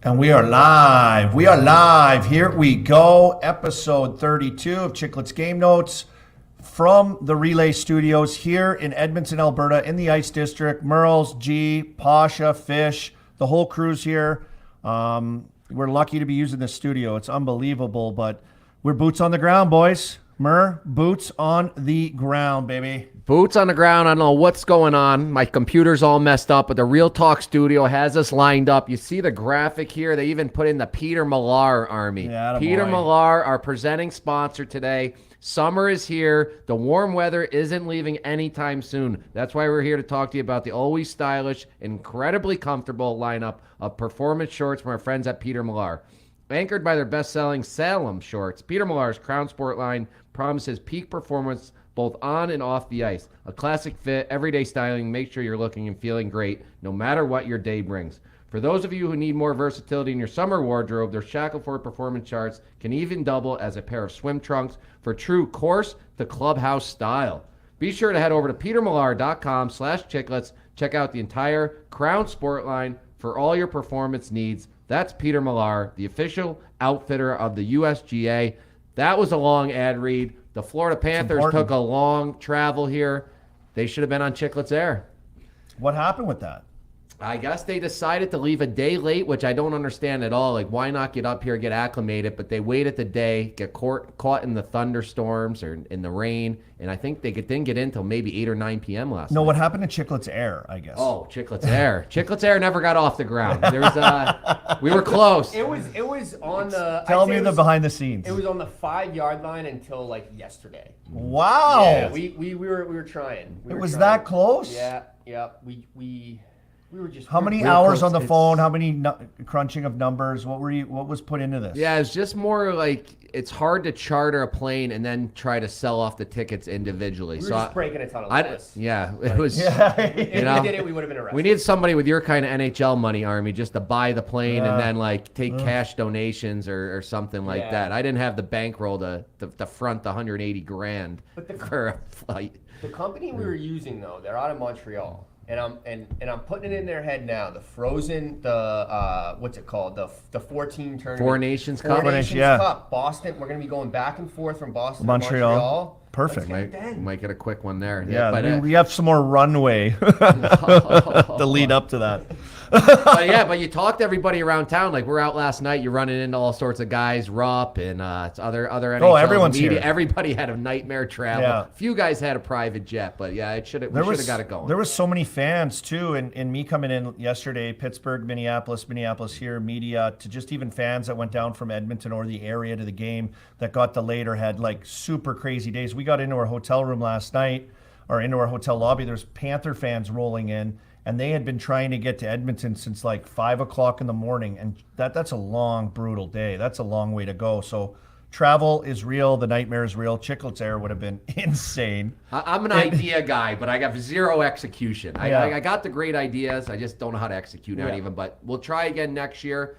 And we are live. We are live. Here we go. Episode 32 of Chicklets Game Notes from the Relay Studios here in Edmonton, Alberta, in the Ice District. Murls, G, Pasha, Fish, the whole crew's here. We're lucky to be using this studio. It's unbelievable, but we're boots on the ground, boys. Boots on the ground, baby. Boots on the ground. I don't know what's going on. My computer's all messed up, but the Real Talk studio has us lined up. You see the graphic here? They even put in the Peter Millar Army. Yeah, Peter Millar, our presenting sponsor today. Summer is here. The warm weather isn't leaving anytime soon. That's why we're here to talk to you about the always stylish, incredibly comfortable lineup of performance shorts from our friends at Peter Millar. Anchored by their best-selling Salem shorts, Peter Millar's Crown Sport line promises peak performance both on and off the ice. A classic fit, everyday styling. Make sure you're looking and feeling great no matter what your day brings. For those of you who need more versatility in your summer wardrobe, their Shackleford performance charts can even double as a pair of swim trunks for true course to clubhouse style. Be sure to head over to petermillar.com/chicklets. Check out the entire Crown Sport line for all your performance needs. That's Peter Millar, the official outfitter of the USGA. That was a long ad read. The Florida Panthers took a long travel here. They should have been on Chicklets Air. What happened with that? I guess they decided to leave a day late, which I don't understand at all. Like, why not get up here, get acclimated? But they waited the day, get caught in the thunderstorms or in the rain, and I think they didn't get in until maybe 8 or 9 p.m. last night. No, what happened to Chicklets Air, I guess? Oh, Chicklets Air. Chicklets Air never got off the ground. There was, we were close. It was on the. Tell me the behind the scenes. It was on the 5-yard line until like yesterday. Wow. Yeah, we were trying. It was that close? Yeah. We were just. How many hours on the phone? How many crunching of numbers? What was put into this? Yeah, it's just more like it's hard to charter a plane and then try to sell off the tickets individually. We were just breaking a ton of lists. Yeah, it was. Yeah. If we did it, we would have been arrested. We need somebody with your kind of NHL money, Army, just to buy the plane and then like take cash donations or something like that. I didn't have the bankroll to front the $180,000 for a flight. The company we were using though, they're out of Montreal. And I'm putting it in their head now. The Frozen, what's it called? The 14 tournament. Four Nations Cup. Cup. Boston. We're gonna be going back and forth from Boston to Montreal. Perfect. Might get a quick one there. Yeah, but we have some more runway to lead up to that. but you talk to everybody around town. Like, we're out last night. You're running into all sorts of guys, Rupp and other NHL everyone's media. here. Everybody had a nightmare travel. Yeah. A few guys had a private jet, but yeah, we should have got it going. There was so many fans too, and me coming in yesterday, Pittsburgh, Minneapolis here, media, to just even fans that went down from Edmonton or the area to the game that got delayed or had like super crazy days. We got into our hotel room last night, or into our hotel lobby. There's Panther fans rolling in, and they had been trying to get to Edmonton since like 5 o'clock in the morning, and that's a long, brutal day. That's a long way to go. So travel is real. The nightmare is real. Chicklets Air would have been insane. I'm an idea guy, but I got zero execution. I got the great ideas. I just don't know how to execute on even. But we'll try again next year.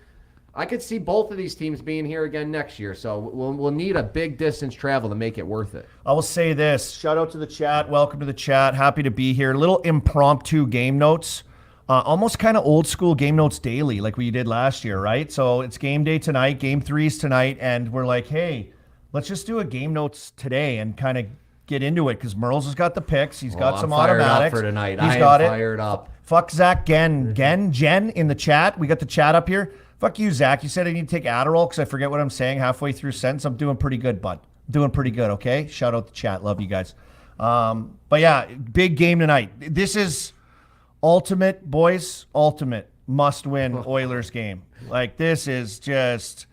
I could see both of these teams being here again next year, so we'll need a big distance travel to make it worth it. I will say this. Shout out to the chat. Welcome to the chat. Happy to be here. Little impromptu game notes. Almost kind of old school game notes daily like we did last year, right? So it's game day tonight. Game 3's tonight, and we're like, hey, let's just do a game notes today and kind of get into it because Murls has got the picks. He's got some automatics. I'm fired up for tonight. He's got it. Fired up. Fuck Zach Jen in the chat. We got the chat up here. Fuck you, Zach. You said I need to take Adderall because I forget what I'm saying halfway through a sentence. I'm doing pretty good, bud. Doing pretty good, okay? Shout out the chat. Love you guys. But yeah, big game tonight. This is ultimate, boys, ultimate must-win Oilers game. Like, this is just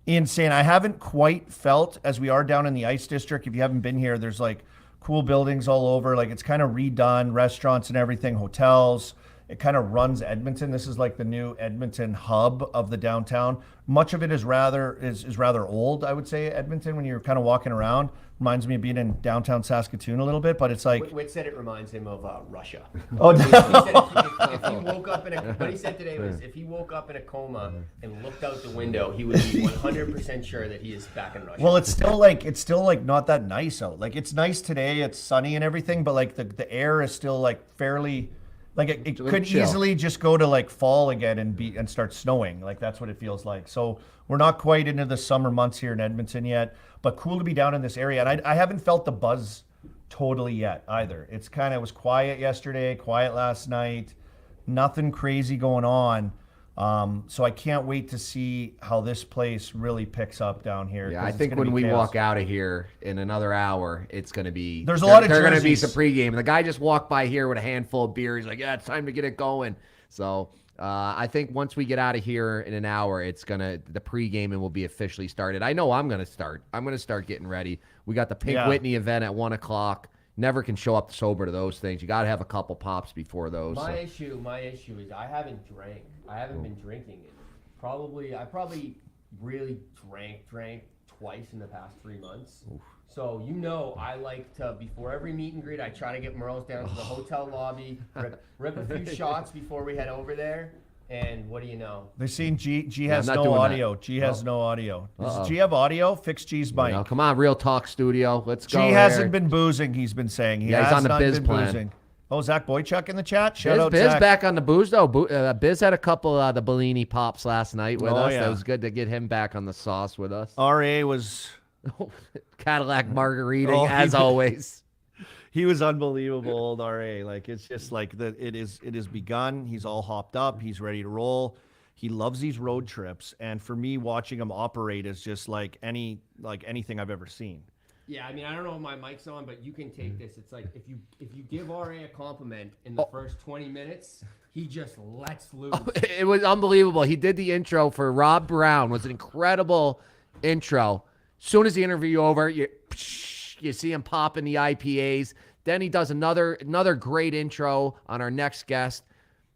insane. I haven't quite felt, as we are down in the Ice District, if you haven't been here, there's like cool buildings all over. Like, it's kind of redone, restaurants and everything, hotels. It kind of runs Edmonton. This is like the new Edmonton hub of the downtown. Much of it is rather old, I would say, Edmonton, when you're kind of walking around. Reminds me of being in downtown Saskatoon a little bit, but it's like... Whit said it reminds him of Russia. Oh, he said if he woke up in a... What he said today was if he woke up in a coma and looked out the window, he would be 100% sure that he is back in Russia. Well, it's still like not that nice out. Like, it's nice today, it's sunny and everything, but like the air is still like fairly Like it a little could chill. easily just go to like fall again and start snowing. Like that's what it feels like. So we're not quite into the summer months here in Edmonton yet, but cool to be down in this area. And I haven't felt the buzz totally yet either. It's kind of, it was quiet yesterday, quiet last night, nothing crazy going on. So I can't wait to see how this place really picks up down here. Yeah, 'cause I it's think gonna when be we chaos. walk out of here in another hour, it's going to be. There's a lot of They're going to be jerseys. some pregame. The guy just walked by here with a handful of beer. He's like, "Yeah, it's time to get it going." So I think once we get out of here in an hour, the pregaming will be officially started. I know I'm going to start. I'm going to start getting ready. We got the Pink Yeah. Whitney event at 1:00. Never can show up sober to those things. You got to have a couple pops before those. My issue is I haven't drank. I haven't been drinking. I probably really drank twice in the past 3 months. Oof. So I like to, before every meet and greet, I try to get Murls down to the hotel lobby, rip a few shots before we head over there. And what do you know? They're seeing G has I'm not no doing that. audio. G has no audio. Does G have audio? Fix G's mic. Come on, Real Talk Studio. Let's go. G hasn't been boozing, he's been saying. He Yeah, he's has on the not Biz been plan. boozing. Oh, Zach Boychuk in the chat? Shout out Biz Zach. back on the booze, though. Biz had a couple of the Bellini pops last night with us. Yeah. That was good to get him back on the sauce with us. RA was... Cadillac margarita, Oh, as always. He was unbelievable, old RA. Like, it's just like it has begun. He's all hopped up. He's ready to roll. He loves these road trips. And for me, watching him operate is just like anything I've ever seen. Yeah, I mean, I don't know if my mic's on, but you can take this. It's like if you give RA a compliment in the first 20 minutes, he just lets loose. It was unbelievable. He did the intro for Rob Brown. It was an incredible intro. Soon as the interview over, you see him popping the IPAs. Then he does another great intro on our next guest.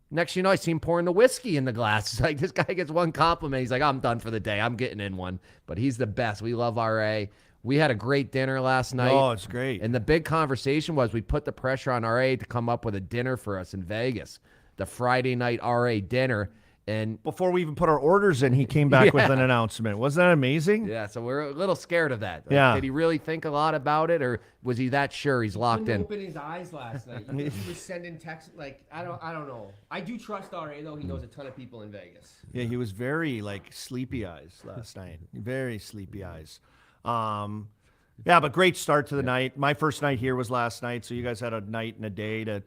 Next, I see him pouring the whiskey in the glass. It's like, this guy gets one compliment. He's like, I'm done for the day. I'm getting in one. But he's the best. We love RA. We had a great dinner last night. Oh, it's great. And the big conversation was we put the pressure on RA to come up with a dinner for us in Vegas, the Friday night RA dinner. And before we even put our orders in, he came back with an announcement. Wasn't that amazing? yeah, so we're a little scared of that. Like, Yeah. did he really think a lot about it, or was he that sure he's locked Couldn't in? open his eyes last night. He was sending texts like I don't know. I do trust RA though. He knows a ton of people in Vegas. Yeah, he was very sleepy eyes last night. Very sleepy eyes. Yeah, but great start to the night. My first night here was last night, so you guys had a night and a day to,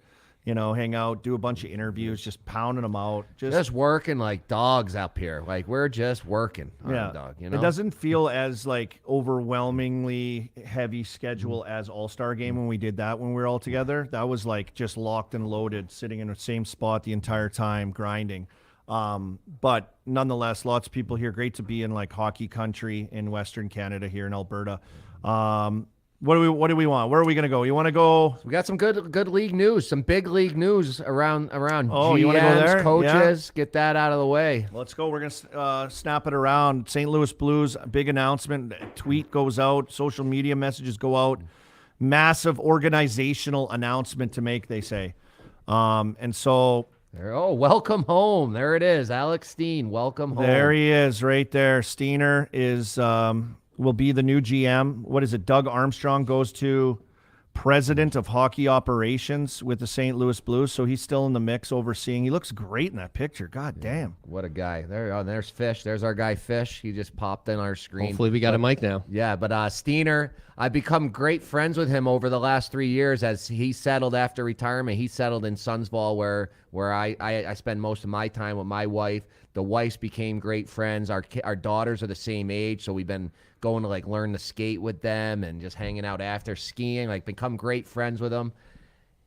hang out, do a bunch of interviews, just pounding them out. Just working like dogs up here. Like we're just working on yeah. a dog. It doesn't feel as overwhelmingly heavy schedule Mm-hmm. as All-Star Game when we did that when we were all together. That was just locked and loaded, sitting in the same spot the entire time, grinding. But nonetheless, lots of people here. Great to be in hockey country in Western Canada here in Alberta. What do we want? Where are we gonna go? You want to go? We got some good league news, some big league news around. Oh, GMs, you wanna go there? coaches, get that out of the way. Let's go. We're gonna snap it around. St. Louis Blues, big announcement. Tweet goes out. Social media messages go out. Massive organizational announcement to make. They say, and so. Welcome home. There it is. Alex Steen, welcome home. There he is, right there. Steener will be the new GM. What is it? Doug Armstrong goes to president of hockey operations with the St. Louis Blues, so he's still in the mix overseeing. He looks great in that picture. God damn. What a guy. There's Fish. There's our guy Fish. He just popped in our screen. Hopefully we got a mic now. Yeah, but Steener, I've become great friends with him over the last 3 years as he settled after retirement. He settled in Sundsvall where I spend most of my time with my wife. The wives became great friends. Our daughters are the same age, so we've been going to learn to skate with them and just hanging out after skiing, become great friends with them.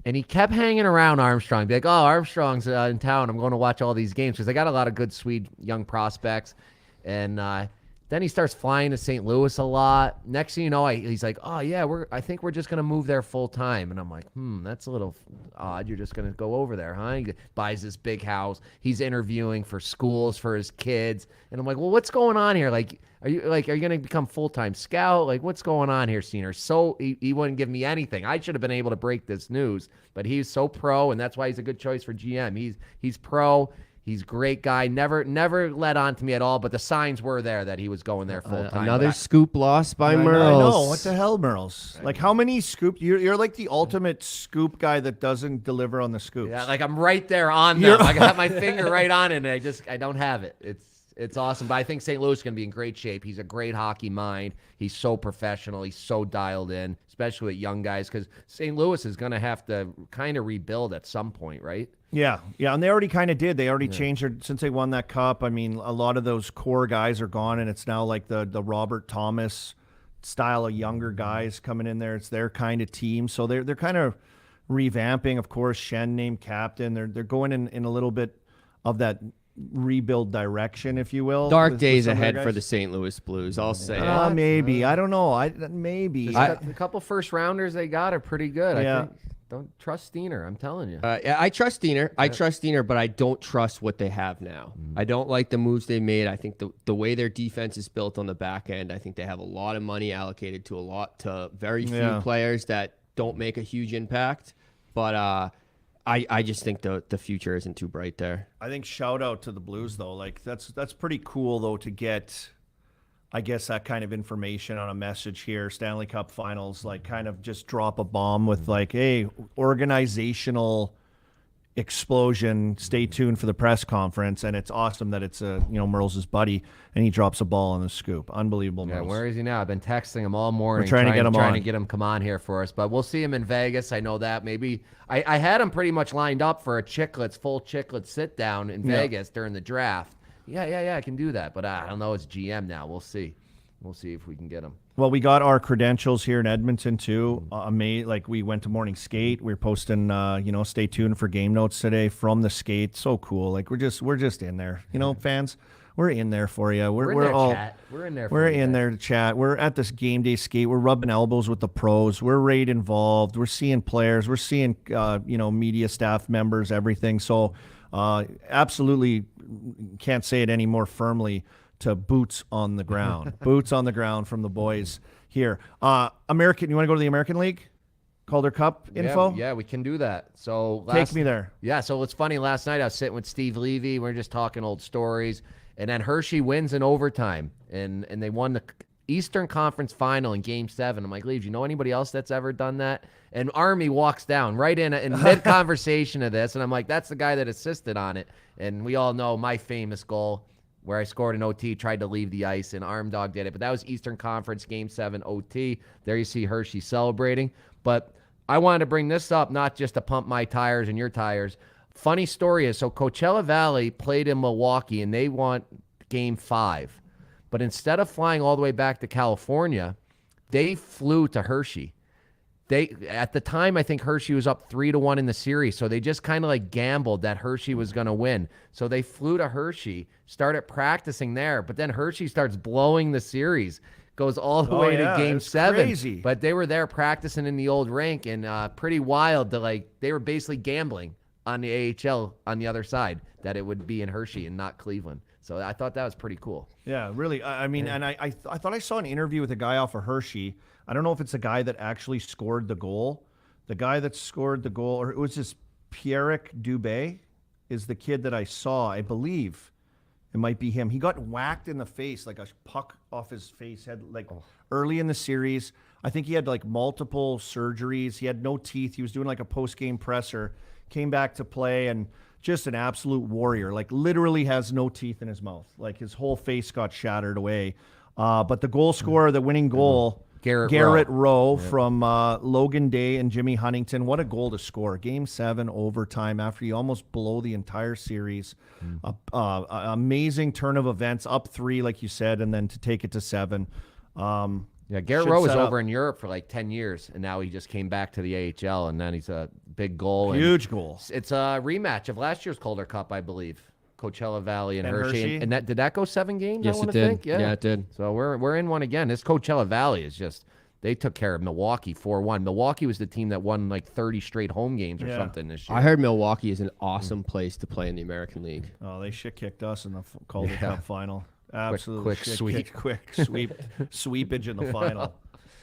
And he kept hanging around Armstrong. Be like, oh, Armstrong's in town. I'm going to watch all these games because they got a lot of good Swede young prospects. And then he starts flying to St. Louis a lot. Next thing you know, he's like, oh, yeah, I think we're just going to move there full time. And I'm like, that's a little odd. You're just going to go over there, huh? He buys this big house. He's interviewing for schools for his kids. And I'm like, well, what's going on here? Are you going to become full-time scout? What's going on here, Senior? So he wouldn't give me anything. I should have been able to break this news, but he's so pro, and that's why he's a good choice for GM. He's pro. He's a great guy. Never led on to me at all, but the signs were there that he was going there full time. Another scoop lost by I Murls. know. What the hell, Murls? Like, how many scoop? You're like the ultimate scoop guy that doesn't deliver on the scoops. Yeah, like I'm right there on them. I got my finger right on it, and I don't have it. It's awesome. But I think St. Louis is going to be in great shape. He's a great hockey mind. He's so professional. He's so dialed in, especially with young guys, because St. Louis is going to have to kind of rebuild at some point, right? Yeah, and they already kind of did. They already changed their, since they won that cup. I mean, a lot of those core guys are gone, and it's now like the Robert Thomas style of younger guys coming in there. It's their kind of team, so they're kind of revamping. Of course, Shen named captain. They're going in a little bit of that rebuild direction, if you will. Dark with days some of their ahead for guys. the St. Louis Blues. I'll say it. Maybe. I don't know. Maybe. A couple first rounders they got are pretty good. Yeah. I think. Don't trust Steener. I'm telling you. Yeah, I trust Steener. I trust Steener, but I don't trust what they have now. I don't like the moves they made. I think the way their defense is built on the back end, I think they have a lot of money allocated to very few players that don't make a huge impact. But I just think the future isn't too bright there. I think shout out to the Blues though. Like that's pretty cool though to get, I guess, that kind of information on a message here. Stanley Cup Finals, like kind of just drop a bomb with like, hey, organizational explosion. Stay tuned for the press conference, and it's awesome that it's Murls' buddy, and he drops a ball on the scoop. Unbelievable, Yeah, Murls. where is he now? I've been texting him all morning. We're trying to get him on. to get him come on here for us, but we'll see him in Vegas. I know that. Maybe I had him pretty much lined up for a full Chicklets sit down in Vegas during the draft. Yeah, I can do that, but I don't know. It's GM now. We'll see. We'll see if we can get him. Well, we got our credentials here in Edmonton too. Like we went to morning skate. We're posting, stay tuned for game notes today from the skate. So cool. Like we're just in there, fans. We're in there for you. We're in there. We're in there to chat. We're at this game day skate. We're rubbing elbows with the pros. We're right involved. We're seeing players. We're seeing, media staff members, everything. So, absolutely can't say it any more firmly. To boots on the ground. Boots on the ground from the boys here. American, you want to go to the American League? Calder Cup info? Yeah, we can do that. So take me there. Yeah, so it's funny. Last night I was sitting with Steve Levy. We were just talking old stories. And then Hershey wins in overtime. And they won the Eastern Conference Final in Game 7. I'm like, Levy, do you know anybody else that's ever done that? And Army walks down right in mid-conversation of this. And I'm like, that's the guy that assisted on it. And we all know my famous goal, where I scored an OT, tried to leave the ice, and Armdog did it. But that was Eastern Conference Game 7 OT. There you see Hershey celebrating. But I wanted to bring this up, not just to pump my tires and your tires. Funny story is, so Coachella Valley played in Milwaukee, and they won Game 5. But instead of flying all the way back to California, they flew to Hershey. At the time, I think Hershey was up 3-1 in the series, so they just kind of like gambled that Hershey was going to win. So they flew to Hershey, started practicing there, but then Hershey starts blowing the series, goes all the way to Game 7. Crazy. But they were there practicing in the old rink, and pretty wild to they were basically gambling on the AHL on the other side that it would be in Hershey and not Cleveland. So I thought that was pretty cool. Yeah, really. I mean, and I thought I saw an interview with a guy off of Hershey. I don't know if it's the guy that actually scored the goal. The guy that scored the goal, or it was just Pierrick Dubé, is the kid that I saw. I believe it might be him. He got whacked in the face, like a puck off his face, early in the series. I think he had like multiple surgeries. He had no teeth. He was doing like a post-game presser, came back to play, and just an absolute warrior. Like literally has no teeth in his mouth. Like his whole face got shattered away. But the goal scorer, the winning goal, Garrett Rowe from Logan Day and Jimmy Huntington. What a goal to score. Game 7 overtime after you almost blow the entire series. Amazing turn of events, up 3, like you said, and then to take it to 7. Garrett Rowe was over in Europe for like 10 years, and now he just came back to the AHL, and then he's a big goal. Huge goal. It's a rematch of last year's Calder Cup, I believe. Coachella Valley and Hershey. And did that go 7 games? Yes, I it did. Think? Yeah, it did. So we're in one again. This Coachella Valley is just, they took care of Milwaukee 4-1. Milwaukee was the team that won like 30 straight home games or something this year. I heard Milwaukee is an awesome place to play in the American League. Oh, they shit kicked us in the Calder Cup final. Absolutely. Quick sweep. Quick sweepage in the final.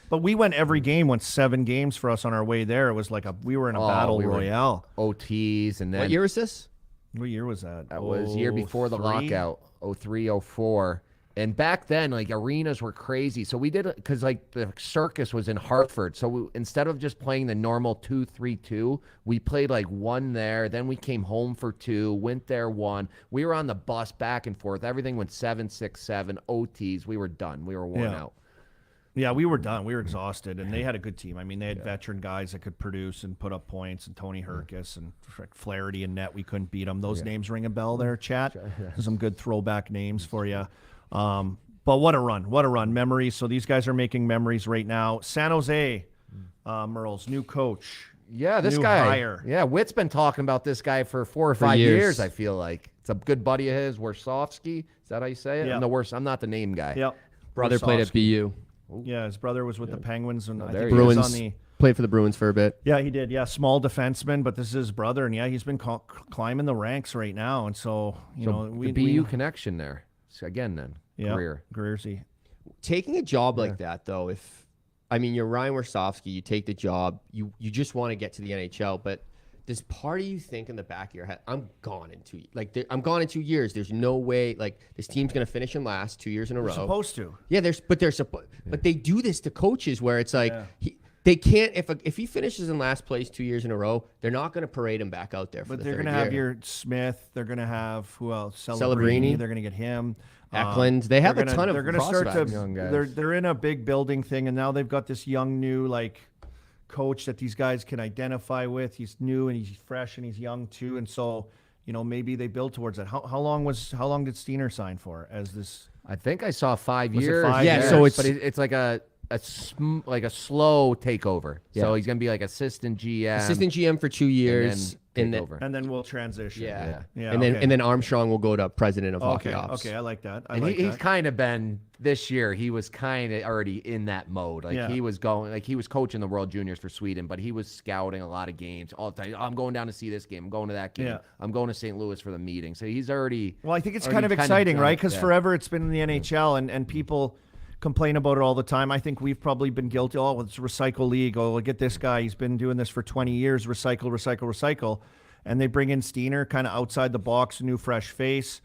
But we went every game, went 7 games for us on our way there. It was like we were in a battle royale. OTs and then. What year is this? What year was that? That was year before the 03? lockout, 03, 04. And back then, like, arenas were crazy. So we did it because, like, the circus was in Hartford. So instead of just playing the normal 2-3-2, we played, like, one there. Then we came home for 2, went there 1. We were on the bus back and forth. Everything went 7, 6, 7, OTs. We were done. We were worn out. Yeah, we were done. We were exhausted, and they had a good team. I mean, they had veteran guys that could produce and put up points, and Tony Herkus and Flaherty and Net. We couldn't beat them. Those names ring a bell there, chat. Some good throwback names for you. But what a run. What a run. Memories. So these guys are making memories right now. San Jose, Murls, new coach. Yeah, this new guy. hire. Yeah, Witt's been talking about this guy for 4 or 5 years, I feel like. It's a good buddy of his, Warsofsky. Is that how you say it? Yep. I'm not the name guy. Yep. Brother played at BU. Yeah, his brother was with the Penguins, and I there think he he was Bruins. on the. Played for the Bruins for a bit. Yeah, he did. Yeah, small defenseman, but this is his brother, and yeah, he's been climbing the ranks right now, and so the BU connection there. So again, then career. Greersy. Taking a job like that, though, you're Ryan Warsofsky, you take the job, you just want to get to the NHL, but does part of you think in the back of your head, I'm gone in 2 years. I'm gone in 2 years. There's no way, this team's going to finish in last 2 years in a row. Supposed to. Yeah, but they do this to coaches where it's like they can't if he finishes in last place 2 years in a row, they're not going to parade him back out there for But the they're third going to year. have your Smith. They're going to have who else? Celebrini. They're going to get him. Eklund. They have a ton of They're going to start prospects. Young guys. They're in a big building thing, and now they've got this young new coach that these guys can identify with. He's new and he's fresh and he's young too, and so maybe they build towards that. How long did Steiner sign for as this? I think I saw 5 Was it years. 5 Yeah, years? so but it's like a slow takeover. Yeah. So he's gonna be like assistant GM. Assistant GM for 2 years, and then take over. And then we'll transition. Yeah. Yeah, and then okay. and then Armstrong will go to president of hockey ops. Okay, I like that. And he's kind of been this year. He was kind of already in that mode. He was going, he was coaching the World Juniors for Sweden, but he was scouting a lot of games all the time. I'm going down to see this game. I'm going to that game. Yeah. I'm going to St. Louis for the meeting. So he's already. Well, I think it's already kind of exciting, done right? it. Because Yeah. forever it's been in the NHL, and people complain about it all the time. I think we've probably been guilty. Oh, it's a recycle league. Oh, look at this guy. He's been doing this for 20 years. Recycle, recycle, recycle. And they bring in Steiner, kind of outside the box, new fresh face.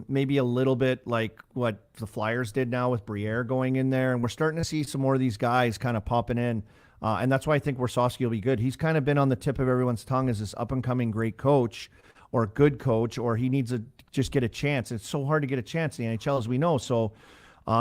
Maybe a little bit like what the Flyers did now with Briere going in there. And we're starting to see some more of these guys kind of popping in. And that's why I think Warsofsky will be good. He's kind of been on the tip of everyone's tongue as this up-and-coming great coach or good coach, or he needs to just get a chance. It's so hard to get a chance in the NHL, as we know. So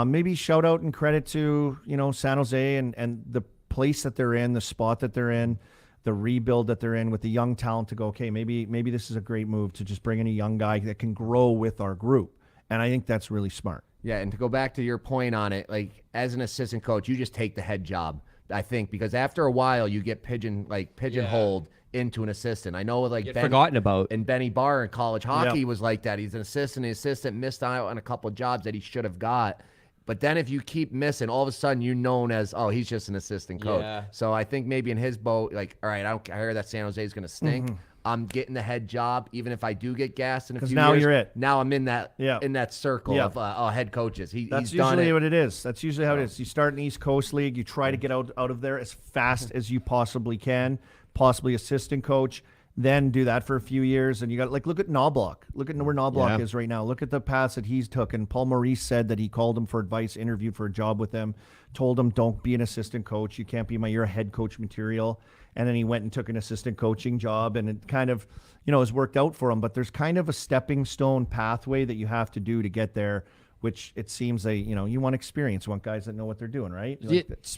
maybe shout out and credit to, San Jose and the place that they're in, the spot that they're in, the rebuild that they're in with the young talent to go, okay, maybe this is a great move to just bring in a young guy that can grow with our group. And I think that's really smart. Yeah, and to go back to your point on it, as an assistant coach, you just take the head job, I think, because after a while you get pigeonholed into an assistant. I know Get forgotten about. And Benny Barr in college hockey was like that. He's an assistant. The assistant missed out on a couple of jobs that he should have got. But then if you keep missing, all of a sudden you're known as, he's just an assistant coach. Yeah. So I think maybe in his boat, all right, I heard that San Jose is going to stink. Mm-hmm. I'm getting the head job, even if I do get gassed in a few now years. you're it. Now I'm in that circle of head coaches. That's he's done usually it. what it is. That's usually how it is. You start in the East Coast League, you try to get out of there as fast as you possibly can, possibly assistant coach, then do that for a few years. And you got look at Knobloch. Look at where Knobloch is right now. Look at the paths that he's took. And Paul Maurice said that he called him for advice, interviewed for a job with them, told him, don't be an assistant coach. You can't be you're a head coach material. And then he went and took an assistant coaching job, and it kind of, has worked out for him. But there's kind of a stepping stone pathway that you have to do to get there, which it seems you want experience. You want guys that know what they're doing, right?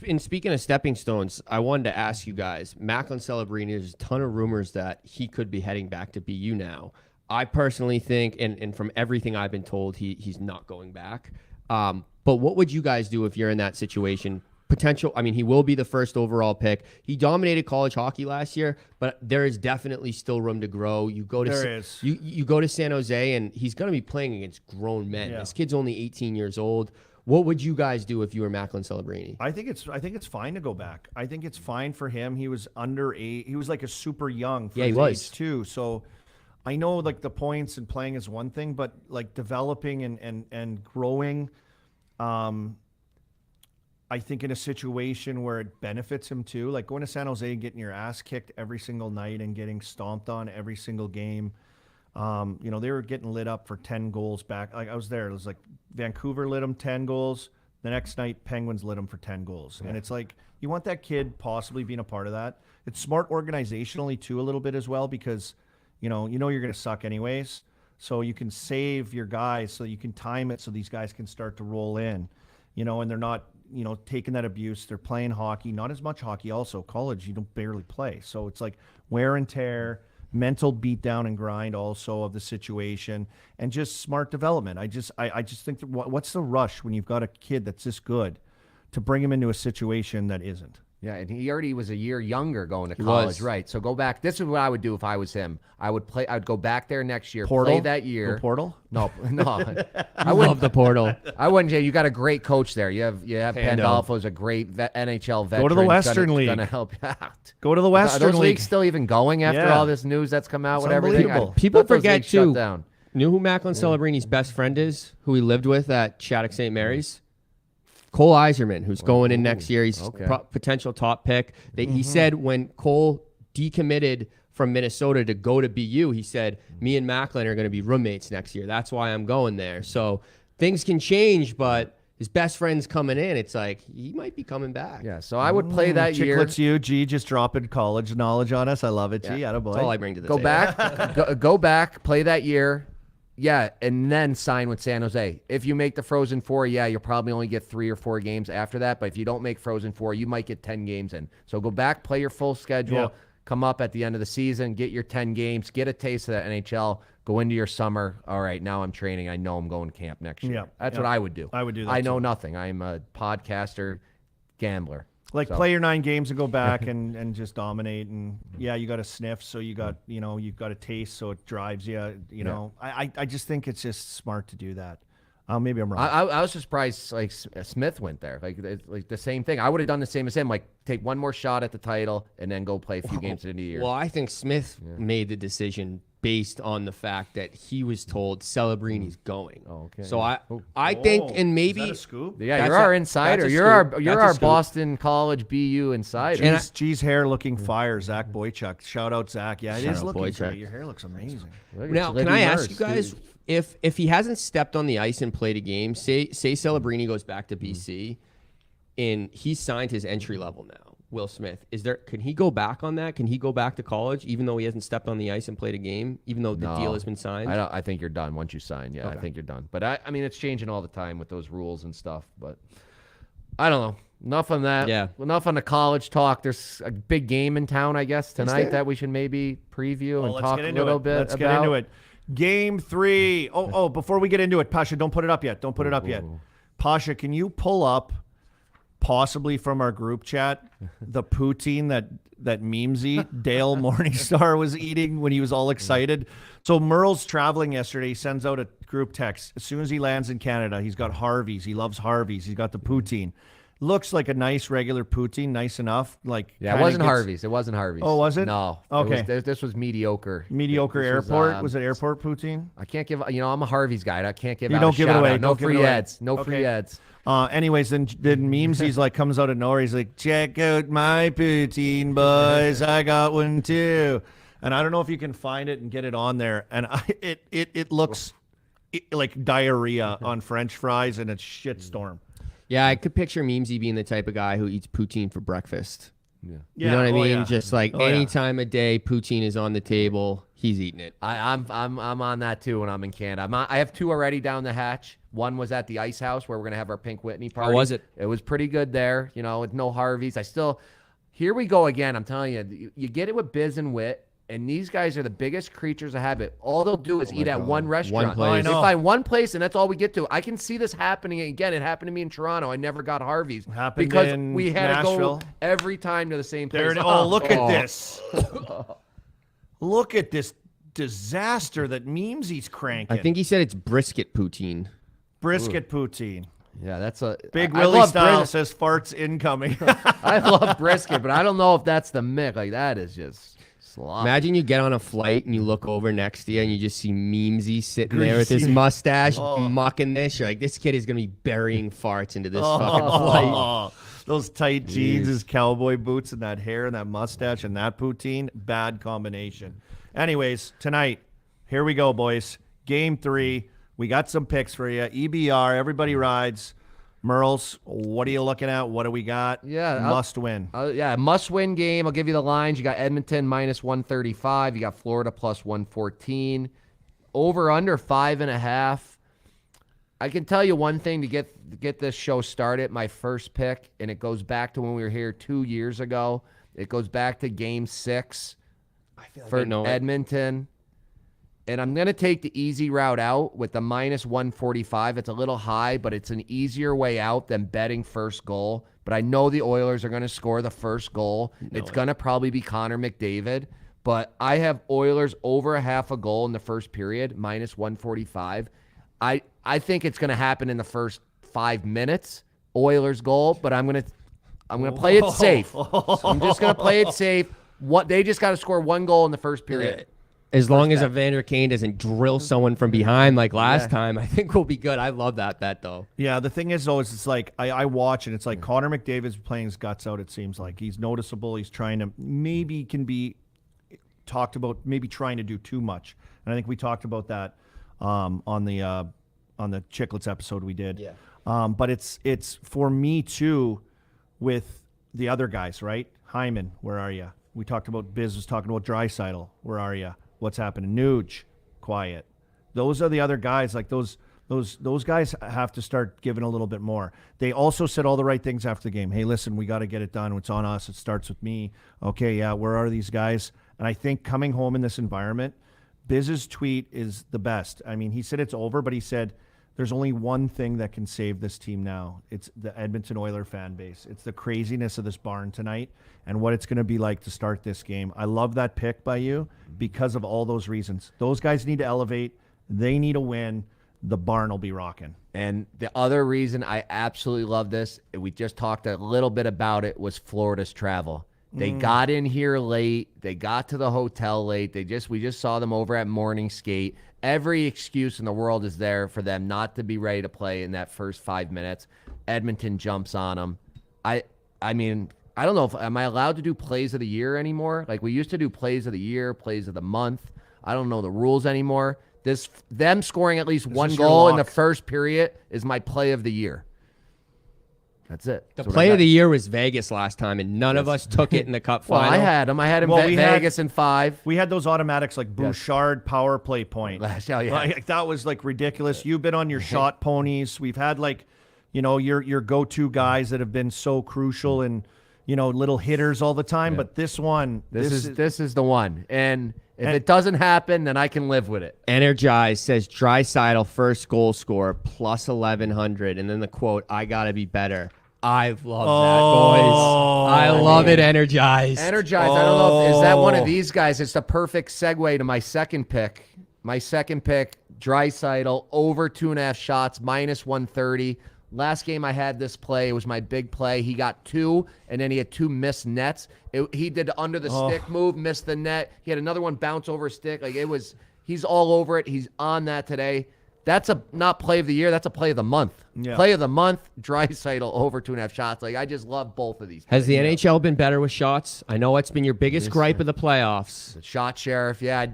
And speaking of stepping stones, I wanted to ask you guys, Macklin Celebrini, there's a ton of rumors that he could be heading back to BU now. I personally think, and from everything I've been told, he's not going back. But what would you guys do if you're in that situation? He will be the first overall pick. He dominated college hockey last year, but there is definitely still room to grow. You go to you go to San Jose, and he's going to be playing against grown men. Yeah. This kid's only 18 years old. What would you guys do if you were Macklin Celebrini? I think it's fine to go back. I think it's fine for him. He was under 8. He was a super young for his age too. So I know the points and playing is one thing, but developing and growing. I think in a situation where it benefits him too, like going to San Jose and getting your ass kicked every single night and getting stomped on every single game. They were getting lit up for 10 goals back. Like I was there. It was like Vancouver lit them 10 goals. The next night, Penguins lit them for 10 goals. Yeah. And it's like, you want that kid possibly being a part of that. It's smart organizationally too a little bit as well because, you're going to suck anyways. So you can save your guys so you can time it so these guys can start to roll in, and they're not, taking that abuse. They're playing hockey, not as much hockey also. College, you don't barely play. So it's like wear and tear, mental beatdown and grind also of the situation, and just smart development. I just think that what's the rush when you've got a kid that's this good to bring him into a situation that isn't? Yeah, and he already was a year younger going to college, right? So go back. This is what I would do if I was him. I'd go back there next year, portal? Play that year. The portal? No. I love the portal. I wouldn't. You got a great coach there. You have Pandolfo's a great NHL veteran. Go to the Western League. Going to help you out. Go to the Western Are those League. leagues still even going after all this news that's come out It's with everything? unbelievable. People thought those forget leagues shut too. down. Knew who Macklin Celebrini's best friend is? Who he lived with at Shattuck St. Mary's? Cole Iserman, who's going in next year. He's potential top pick. He said when Cole decommitted from Minnesota to go to BU, he said, me and Macklin are going to be roommates next year. That's why I'm going there. So things can change, but his best friend's coming in. It's like, he might be coming back. Yeah, so I would play that year. Chicklets you, G, just dropping college knowledge on us. I love it, G. Attaboy. That's all I bring to the Go table. back, go back, play that year. Yeah, and then sign with San Jose. If you make the Frozen Four, you'll probably only get 3 or 4 games after that. But if you don't make Frozen Four, you might get 10 games in. So go back, play your full schedule, come up at the end of the season, get your 10 games, get a taste of that NHL, go into your summer. All right, now I'm training. I know I'm going to camp next year. That's what I would do. I would do that I know too. nothing. I'm a podcaster, gambler. Play your 9 games and go back and just dominate. And you got a sniff, so you got you've got a taste, so it drives you. I just think it's just smart to do that. Maybe I'm wrong. I was surprised like Smith went there, like the same thing. I would have done the same as him, like take one more shot at the title and then go play a few games at the end of the year. Well, I think Smith made the decision based on the fact that he was told Celebrini's going. Okay. So I think, and maybe is that a scoop? Yeah, That's you're our a- insider. that's a You're scoop. our That's a scoop. Boston College BU insider. G's hair looking fire. Zach Boychuk. Shout out Zach. Yeah, it Shout is out looking Boychuk. great. Your hair looks amazing. Now, can I ask you guys, if he hasn't stepped on the ice and played a game, say Celebrini goes back to BC, and he signed his entry level now, Will Smith, can he go back on that? Can he go back to college even though he hasn't stepped on the ice and played a game, even though the deal has been signed? I think you're done once you sign. Yeah, I think you're done. But I mean, it's changing all the time with those rules and stuff. But I don't know. Enough on that. Yeah. Enough on the college talk. There's a big game in town, I guess, tonight that we should maybe preview and talk a little bit Let's about. get into it. Game 3. Before we get into it, Pasha, don't put it up yet. Don't put it up yet. Pasha, can you pull up, possibly from our group chat, the poutine that Minzees, Dale Morningstar, was eating when he was all excited? So Murls traveling yesterday. He sends out a group text. As soon as he lands in Canada, he's got Harvey's. He loves Harvey's. He's got the poutine. Looks like a nice regular poutine, nice enough. It wasn't Harvey's. It wasn't Harvey's. Oh, was it? No. Okay. This was mediocre. Mediocre airport. Was it airport poutine? I can't give. I'm a Harvey's guy. I can't give. You out don't a give it shout away. out. No Don't give it free away. ads. No free ads. Anyways, then Minzees comes out of nowhere. He's like, check out my poutine, boys. I got one too. And I don't know if you can find it and get it on there. And it looks like diarrhea on French fries and a shitstorm. Yeah, I could picture Minzees being the type of guy who eats poutine for breakfast. Yeah. You know what I mean? Yeah. Just like any time of day, poutine is on the table, he's eating it. I'm on that too when I'm in Canada. I have 2 already down the hatch. One was at the Ice House where we're gonna have our Pink Whitney party. How was it? It was pretty good there. With no Harveys. Here we go again. I'm telling you, you get it with Biz and Wit. And these guys are the biggest creatures of habit. All they'll do is eat at one restaurant. One place. They find one place, and that's all we get to. I can see this happening again. It happened to me in Toronto. I never got Harvey's Happened because in we had Nashville. to go every time to the same place. There it is. Oh, look at this. Look at this disaster that Minzees cranking. I think he said it's brisket poutine. Brisket poutine. Yeah, that's a Big I Willie love style bris- says farts incoming. I love brisket, but I don't know if that's the mix. Like that is just slop. Imagine you get on a flight and you look over next to you and you just see Minzees sitting there with his mustache mucking this. You're like, this kid is going to be burying farts into this fucking flight. Those tight jeans, his cowboy boots, and that hair and that mustache and that poutine. Bad combination. Anyways, tonight, Here we go, boys. Game 3. We got some picks for you. EBR, everybody rides. Murls, what are you looking at? What do we got? Yeah, must win. Must-win game. I'll give you the lines. You got Edmonton minus 135. You got Florida plus 114. Over under 5.5. I can tell you one thing to get this show started. My first pick, and it goes back to when we were here 2 years ago. It goes back to Game 6 for Edmonton. And I'm going to take the easy route out with the minus 145. It's a little high, but it's an easier way out than betting first goal. But I know the Oilers are going to score the first goal. It's going to probably be Connor McDavid. But I have Oilers over a half a goal in the first period, minus 145. I think it's going to happen in the first 5 minutes, Oilers goal, but I'm going to play it safe. So I'm just going to play it safe. They just got to score 1 goal in the first period. As long as Evander Kane doesn't drill someone from behind like last time, I think we'll be good. I love that bet, though. Yeah, the thing is, though, is it's like I watch, and it's like Connor McDavid's playing his guts out, it seems like. He's noticeable. He's trying to maybe can be talked about, maybe trying to do too much. And I think we talked about that on the Chicklets episode we did. Yeah. But it's for me, too, with the other guys, right? Hyman, where are you? We talked about Biz was talking about Draisaitl. Where are you? What's happening? Nuge, quiet. Those are the other guys. Like those guys have to start giving a little bit more. They also said all the right things after the game. Hey, listen, we got to get it done. It's on us. It starts with me. Okay, yeah, where are these guys? And I think coming home in this environment, Biz's tweet is the best. I mean, he said it's over, but he said there's only one thing that can save this team now. It's the Edmonton Oiler fan base. It's the craziness of this barn tonight and what it's going to be like to start this game. I love that pick by you because of all those reasons. Those guys need to elevate. They need a win. The barn will be rocking. And the other reason I absolutely love this, we just talked a little bit about it, was Florida's travel. They got in here late. They got to the hotel late. We just saw them over at morning skate. Every excuse in the world is there for them not to be ready to play in that first 5 minutes. Edmonton jumps on them. I mean, I don't know am I allowed to do plays of the year anymore? Like we used to do plays of the year, plays of the month. I don't know the rules anymore. Them scoring at least one goal in the first period is my play of the year. That's it. The play of the year was Vegas last time, and none of us took it in the Cup final. Well, I had him. I had him Vegas in 5. We had those automatics like Bouchard power play point. Like, that was like ridiculous. You've been on your shot ponies. We've had like, your go-to guys that have been so crucial and, little hitters all the time. Yeah. But this one, this is the one. And if it doesn't happen, then I can live with it. Energize says Draisaitl first goal scorer plus 1,100, and then the quote, "I gotta be better." I love that, boys. I love it. Energize. I don't know is that one of these guys. It's the perfect segue to my second pick. My second pick, Draisaitl over 2.5 shots, minus 130. Last game I had this play. It was my big play. He got 2, and then he had 2 missed nets. He did the under the stick move, missed the net. He had another one bounce over a stick. He's all over it. He's on that today. That's not play of the year. That's a play of the month. Yeah. Play of the month, Draisaitl over 2.5 shots. I just love both of these. Has the NHL been better with shots? I know it's been your biggest gripe of the playoffs. The shot sheriff, yeah.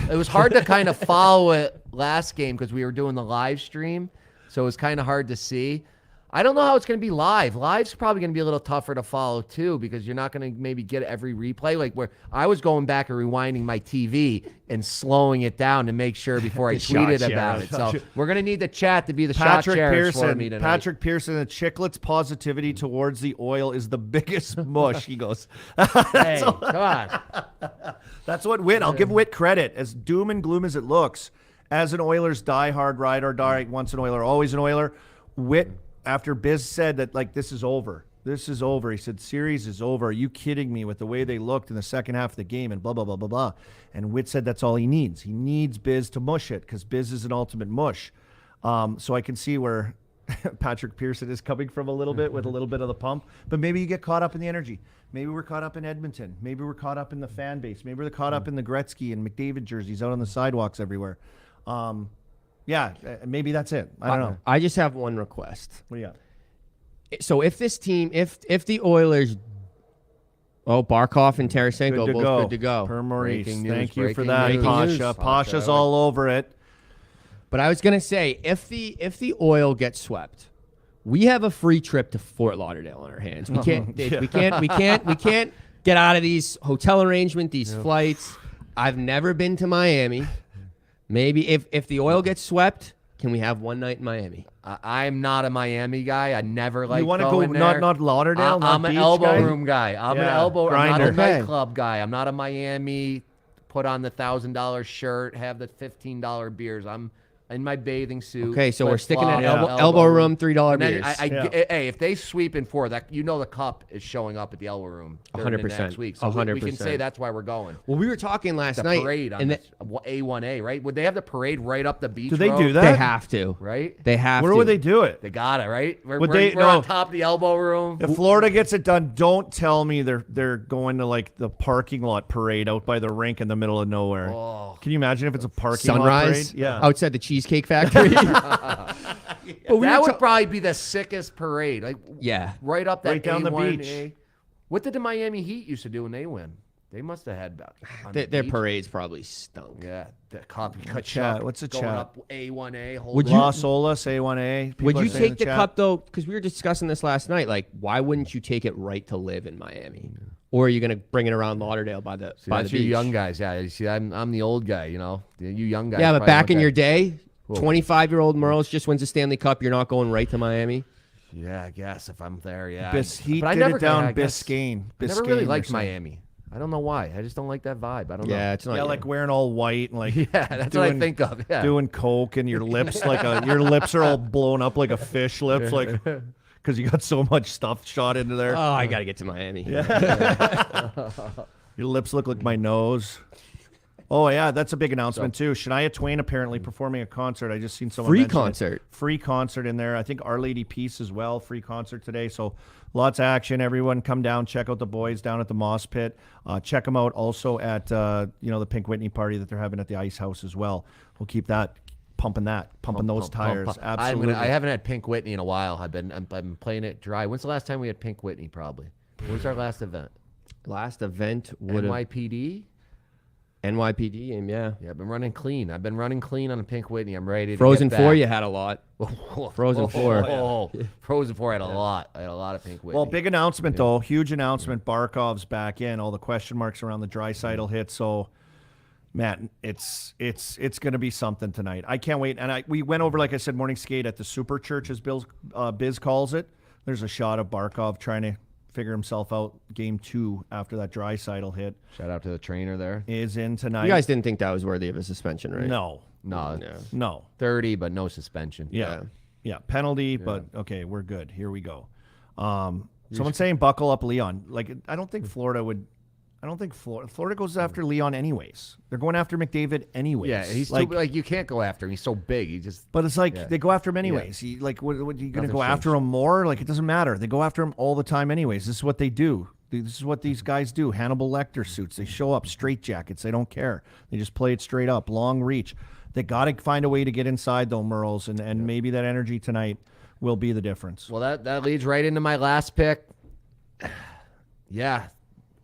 It was hard to kind of follow it last game because we were doing the live stream. So it was kind of hard to see. I don't know how it's going to be live. Live's probably going to be a little tougher to follow, too, because you're not going to maybe get every replay. Like where I was going back and rewinding my TV and slowing it down to make sure before I tweeted about it. So we're going to need the chat to be the shot sheriff for me tonight. Patrick Pearson, the Chicklets' positivity towards the Oil is the biggest mush, he goes. Hey, come on. That's what Witt, I'll give Witt credit. As doom and gloom as it looks, as an Oilers diehard ride or die, once an Oiler, always an Oiler, Witt, after Biz said that, like, this is over. This is over. He said, series is over. Are you kidding me with the way they looked in the second half of the game and blah, blah, blah, blah, blah. And Witt said that's all he needs. He needs Biz to mush it because Biz is an ultimate mush. So I can see where Patrick Pearson is coming from a little bit with a little bit of the pump. But maybe you get caught up in the energy. Maybe we're caught up in Edmonton. Maybe we're caught up in the fan base. Maybe we're caught up in the Gretzky and McDavid jerseys out on the sidewalks everywhere. Yeah, maybe that's it. I don't know. I just have one request. What do you got? So if this team, if the Oilers, Oh, Barkov and Tarasenko Good to both go. good to go. Per Maurice. Breaking news, Thank you for breaking that, news. Pasha. Breaking news. Pasha's all over it. But I was gonna say, if the Oil gets swept, we have a free trip to Fort Lauderdale on our hands. We can't we can't get out of these hotel arrangement, these flights. I've never been to Miami. Maybe if the Oil gets swept, can we have one night in Miami? I'm not a Miami guy. I never like You want to go going there. not Lauderdale, not I'm an beach elbow guy? room guy. I'm Yeah, I'm not a grinder. Okay. nightclub guy. I'm not a Miami. Put on the $1,000 shirt, have the $15 beers. I'm in my bathing suit. Okay, so we're flip sticking at flop, elbow room, $3 And then beers. hey, if they sweep in 4, that the cup is showing up at the elbow room. 100%. Next week, so we can 100%. say that's why we're going. Well, we were talking last The night, parade on and this A1A, right? Would they have the parade right up the beach? Do they road? do that? they have to. Right? They have Where to. would they do it? They got it, right? We're No. on top of the elbow room. If Florida gets it done, don't tell me they're going to like the parking lot parade out by the rink in the middle of nowhere. Oh. Can you imagine if it's a parking lot Sunrise? parade? Yeah. Outside the Cheesecake Factory? But we That were would ta- probably be the sickest parade. Like Yeah. right up that Right down the A1A. beach. What did the Miami Heat used to do when they win? They must have had that. on the Their beach. parades probably stunk. Yeah, the cup. chat? What's the going chat? up A1A. Would you- Las Olas, A1A. People Would are you saying in take the chat. cup, though? Because we were discussing this last night. Like, why wouldn't you take it right to live in Miami? Or are you going to bring it around Lauderdale by the See, by that's the you beach? young guys. Yeah, you see, I'm the old guy. You know, you young guys. Yeah, but probably back look in at- your day, Whoa. 25-year-old Murls just wins a Stanley Cup. You're not going right to Miami? Yeah, I guess if I'm there, yeah. He But I did never it down I guess- Biscayne. I never really Biscayne, liked they're saying. Miami. I don't know why. I just don't like that vibe. I don't know. Yeah, it's not. Yeah, like wearing all white and like Yeah, that's what I think of. Yeah. doing coke and your lips your lips are all blown up like a fish lips, like because you got so much stuff shot into there. Oh, I got to get to Miami. Your lips look like my nose. Oh yeah, that's a big announcement too. Shania Twain apparently performing a concert. I just seen someone Free mention it. concert. Free concert in there. I think Our Lady Peace as well. Free concert today. So lots of action. Everyone come down, check out the boys down at the Moss Pit. Check them out also at the Pink Whitney party that they're having at the Ice House as well. We'll keep pumping those tires. Absolutely. I haven't had Pink Whitney in a while. I've been playing it dry. When's the last time we had Pink Whitney? Probably. When was our last event? Last event would have NYPD. NYPD game, yeah. Yeah, I've been running clean. I've been running clean on the Pink Whitney. I'm ready to Frozen get 4, back. you had a lot. Frozen 4. Frozen 4 had a lot. I had a lot of Pink Whitney. Well, big announcement though. Huge announcement. Barkov's back in. All the question marks around the Draisaitl hit. So, man, it's going to be something tonight. I can't wait. And we went over, like I said, morning skate at the Super Church, as Biz calls it. There's a shot of Barkov trying to figure himself out. Game 2 after that Draisaitl hit Shout out to the trainer there. is in tonight. You guys didn't think that was worthy of a suspension, right? No. No, 30, but no suspension. Yeah. Penalty, but okay, we're good. Here we go. Someone saying buckle up, Leon. Like, I don't think Florida goes after Leon anyways. They're going after McDavid anyways. Yeah, he's like, too, you can't go after him. He's so big. He just but it's like they go after him anyways. He, like, what are you going to Nothing's go after him more? Like, it doesn't matter. They go after him all the time anyways. This is what they do. This is what these guys do. Hannibal Lecter suits. They show up straight jackets. They don't care. They just play it straight up, long reach. They got to find a way to get inside though, Murls, and maybe that energy tonight will be the difference. Well, that leads right into my last pick. Yeah,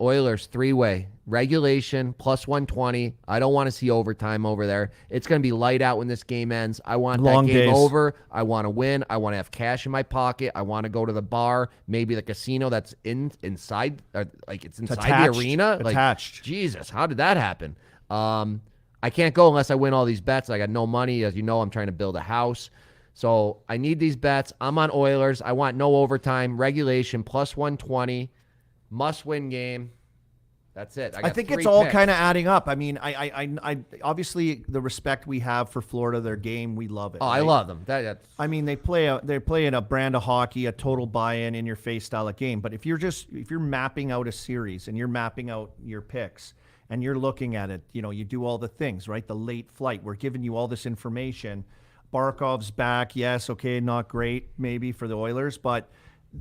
Oilers 3-way regulation plus 120. I don't want to see overtime over there. It's going to be light out when this game ends. I want Long that game days. over. I want to win. I want to have cash in my pocket. I want to go to the bar, maybe the casino that's inside, like it's inside Attached. the arena. Like, Attached. Jesus, how did that happen? I can't go unless I win all these bets. I got no money. As you know, I'm trying to build a house. So I need these bets. I'm on Oilers. I want no overtime. Regulation plus 120. Must-win game. That's it. I think three it's all picks. kind of adding up. I mean, I obviously the respect we have for Florida, their game, we love it. Oh, I right? love them. That's I mean, they play in a brand of hockey, a total buy-in, in your face style of game. But if you're mapping out a series and you're mapping out your picks and you're looking at it, you do all the things, right? The late flight, we're giving you all this information. Barkov's back, yes, okay, not great maybe for the Oilers, but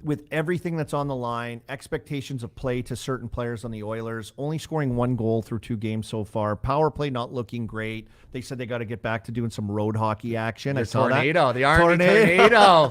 with everything that's on the line, expectations of play to certain players on the Oilers, only scoring 1 goal through 2 games so far. Power play not looking great. They said they got to get back to doing some road hockey action. I saw tornado. that. The Army tornado.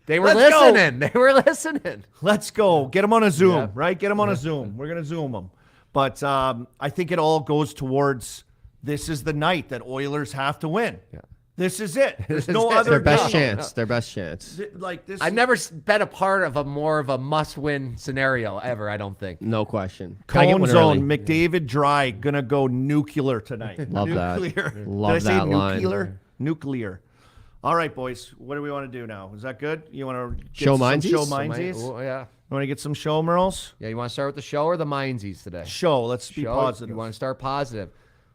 They were listening. They were listening. Let's go. Get them on a Zoom, Yeah. right? Get them on a Zoom. We're going to Zoom them. But I think it all goes towards this is the night that Oilers have to win. Yeah. This is it. There's no Their other Their best game. chance. Their best chance. Like this. I've never been a part of a more of a must-win scenario ever, I don't think. No question. Can I get Cone one zone. early? McDavid Dry gonna go nuclear tonight. Love that. Nuclear. Love Did I say that line. nuclear? Nuclear. All right, boys. What do we want to do now? Is that good? You want to Show Minzees? Show Minzees? Oh, yeah. You want to get some show, Murls? Yeah, you want to start with the show or the Minzees today? Show. Let's be Show? positive. You want to start positive.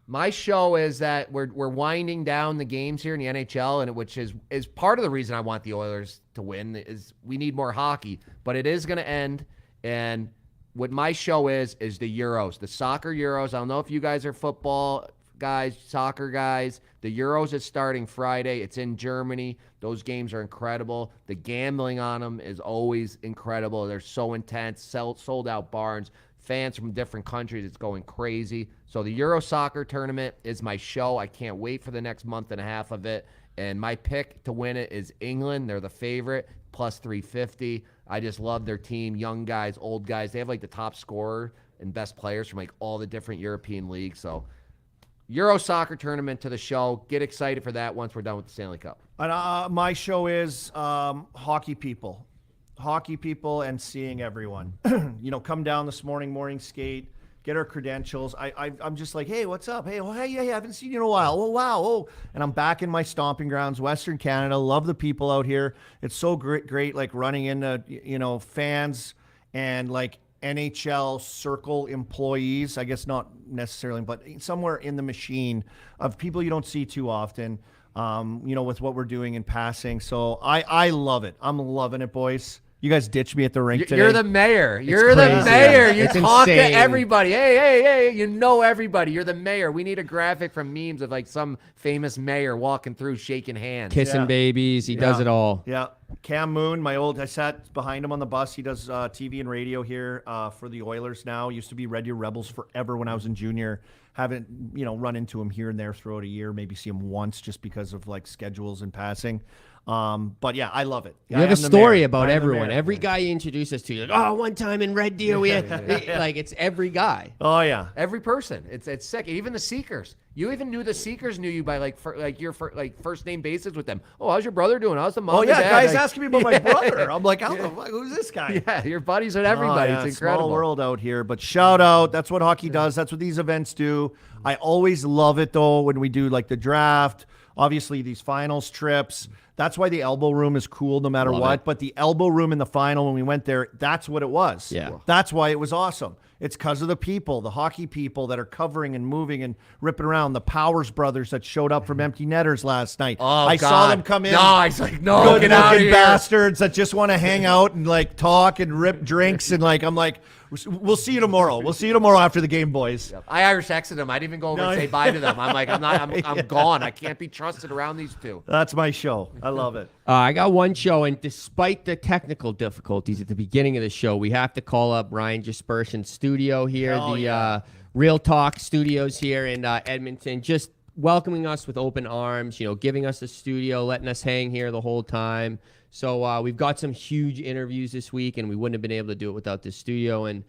My show is that we're winding down the games here in the NHL, and which is part of the reason I want the Oilers to win is we need more hockey, but it is going to end. And what my show is the Euros, the soccer Euros. I don't know if you guys are football guys, soccer guys. The Euros is starting Friday. It's in Germany. Those games are incredible. The gambling on them is always incredible. They're so intense, sold out barns. Fans from different countries, it's going crazy. So the Euro Soccer Tournament is my show. I can't wait for the next month and a half of it. And my pick to win it is England. They're the favorite, plus 350. I just love their team, young guys, old guys. They have like the top scorer and best players from like all the different European leagues. So Euro Soccer Tournament to the show. Get excited for that once we're done with the Stanley Cup. And, my show is hockey people. Hockey people and seeing everyone. Come down this morning skate, get our credentials. I'm just like, hey, what's up? Hey, I haven't seen you in a while. Oh, wow. Oh, and I'm back in my stomping grounds, Western Canada. Love the people out here. It's so great like running into, fans and like NHL circle employees. I guess not necessarily, but somewhere in the machine of people you don't see too often, with what we're doing in passing. So I love it. I'm loving it, boys. You guys ditched me at the rink today. You're the mayor. You're the crazy. mayor. You It's talk insane. to everybody. Hey, you know everybody. You're the mayor. We need a graphic from memes of like some famous mayor walking through shaking hands. Kissing Yeah. babies. He does it all. Yeah. Cam Moon, I sat behind him on the bus. He does TV and radio here for the Oilers now. Used to be Red Deer Rebels forever when I was in junior. Haven't, run into him here and there throughout a year. Maybe see him once just because of like schedules and passing. But yeah, I love it. You have a story about I am the everyone. mayor. Every guy you introduce us to, like, oh, one time in Red Deer, we had, like, it's every guy. Oh yeah. Every person. It's sick. Even the Seekers. You even knew the Seekers knew you by your first name basis with them. Oh, how's your brother doing? How's the mom? Oh and yeah, dad? guys Like, asking me about my brother. I'm like, who's this guy? yeah, your buddies with everybody. Oh, yeah, It's incredible. Small world out here, but shout out. That's what hockey does. That's what these events do. I always love it though when we do like the draft. Obviously, these finals trips. That's why the elbow room is cool no matter Love what. it. But the elbow room in the final when we went there, that's what it was. Yeah. That's why it was awesome. It's because of the people, the hockey people that are covering and moving and ripping around. The Powers brothers that showed up from Empty Netters last night. Oh, I saw God. them come in. No, I was like, no, get out of Good-looking here. bastards that just want to hang out and like talk and rip drinks and like I'm like, we'll see you tomorrow. We'll see you tomorrow after the game, boys. I Irish texted them. I didn't even go over and say bye to them. I'm like, I'm gone. I can't be trusted around these two. That's my show. I love it. I got one show, and despite the technical difficulties at the beginning of the show, we have to call up Ryan Jesperson's studio here, Hell yeah. Real Talk Studios here in Edmonton, just welcoming us with open arms, giving us a studio, letting us hang here the whole time. So we've got some huge interviews this week, and we wouldn't have been able to do it without this studio and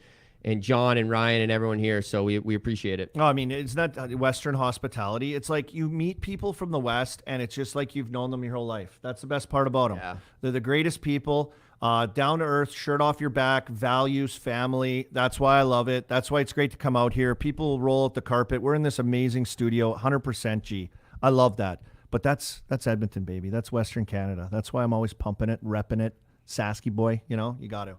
John and Ryan and everyone here. So we appreciate it. No, I mean, it's not Western hospitality. It's like you meet people from the West, and it's just like you've known them your whole life. That's the best part about them. Yeah. They're the greatest people, down to earth, shirt off your back, values, family. That's why I love it. That's why it's great to come out here. People roll out the carpet. We're in this amazing studio, 100% G. I love that. But that's Edmonton, baby. That's Western Canada. That's why I'm always pumping it, repping it. Sasky boy, you got to.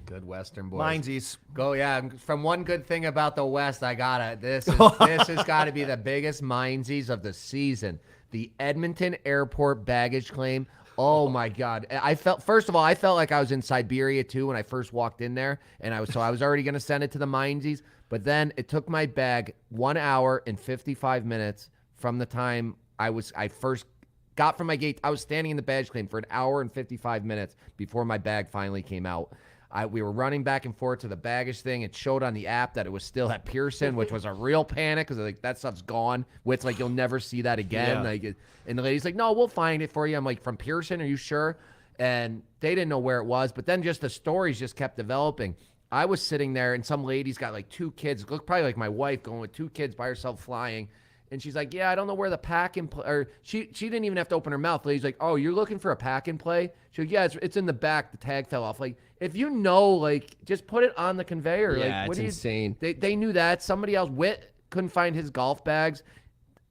Good Western boys. Minzees. Go, yeah. From one good thing about the West, I got it. This has got to be the biggest Minzees of the season. The Edmonton Airport baggage claim. Oh my God! First of all, I felt like I was in Siberia too when I first walked in there, and I was already going to send it to the Minzees. But then it took my bag 1 hour and 55 minutes from the time I first got from my gate. I was standing in the baggage claim for 1 hour and 55 minutes before my bag finally came out. We were running back and forth to the baggage thing. It showed on the app that it was still at Pearson, which was a real panic because like that stuff's gone. It's like you'll never see that again. Yeah. Like, and the lady's like, "No, we'll find it for you." I'm like, "From Pearson? Are you sure?" and they didn't know where it was. But then just the stories just kept developing. I was sitting there, and some lady's got like 2 kids, look probably like my wife, going with 2 kids by herself flying. And she's like, yeah, I don't know where the pack and play, or she didn't even have to open her mouth. The lady's like, oh, you're looking for a pack and play? She's like, yeah, it's in the back. The tag fell off. Like, if you know, like, just put it on the conveyor. Yeah, like, it's insane. They knew that. Somebody else, Witt, couldn't find his golf bags.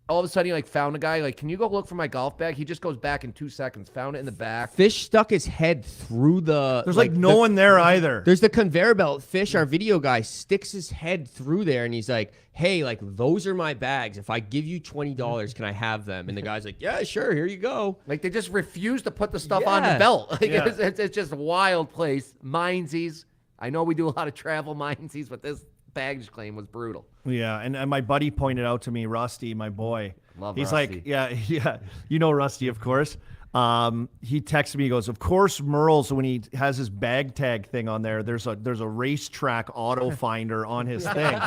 All of a sudden, he like found a guy. Like, can you go look for my golf bag? He just goes back in 2 seconds. Found it in the back. Fish stuck his head through the. There's like no one there either. There's the conveyor belt. Fish, our video guy, sticks his head through there, and he's like, "Hey, like those are my bags. If I give you $20, can I have them?" And the guy's like, "Yeah, sure. Here you go." Like, they just refuse to put the stuff on the belt. Like, Yeah. it's just a wild place. Minzees. I know we do a lot of travel Minzees, but this baggage claim was brutal. Yeah, and my buddy pointed out to me, Rusty, my boy. Love He's Rusty. like, yeah, you know Rusty, of course. He texted me, he goes, of course, Murls, when he has his bag tag thing on there, there's a racetrack auto finder on his thing.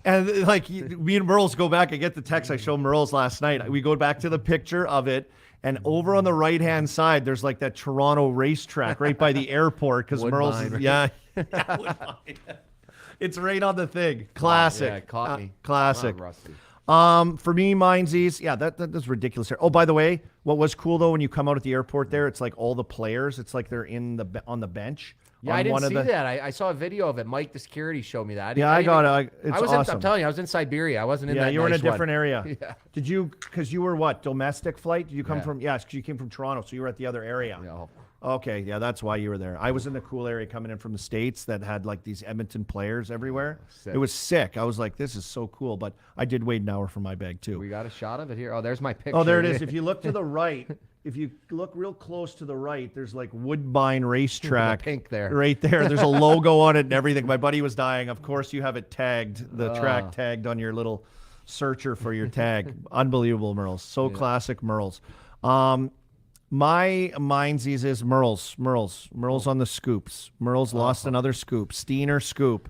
And like me and Murls go back, I get the text I showed Murls last night. We go back to the picture of it, and over on the right-hand side, there's like that Toronto racetrack right by the airport, because Murls is, Woodbine. yeah. Woodbine. It's right on the thing. Classic. Yeah, it caught me. Classic. Come on, Rusty. For me, Minzees, yeah, that's ridiculous here. Oh, by the way, what was cool though, when you come out at the airport there, it's like all the players, it's like they're on the bench. Yeah, on I didn't one of see the, that. I saw a video of it. Mike, the security, showed me that. Yeah, I got it. It's awesome. I'm telling you, I was in Siberia. I wasn't in Yeah, that you were in a nice one. different area. Yeah. Did you, because you were what, domestic flight? Did you come Yeah. from, yes, because you came from Toronto, so you were at the other area. No. Okay, yeah, that's why you were there. I was in the cool area coming in from the States that had like these Edmonton players everywhere. Sick. It was sick. I was like, this is so cool, but I did wait an hour for my bag too. We got a shot of it here. Oh, there's my picture. Oh, there it is. If you look to the right, if you look real close to the right, there's like Woodbine Racetrack. The pink there. Right there. There's a logo on it and everything. My buddy was dying. Of course, you have it tagged, the track tagged on your little searcher for your tag. Unbelievable, Murls. So classic, Murls. My Minzees is Murls on the scoops. Murls lost another scoop. Steener scoop.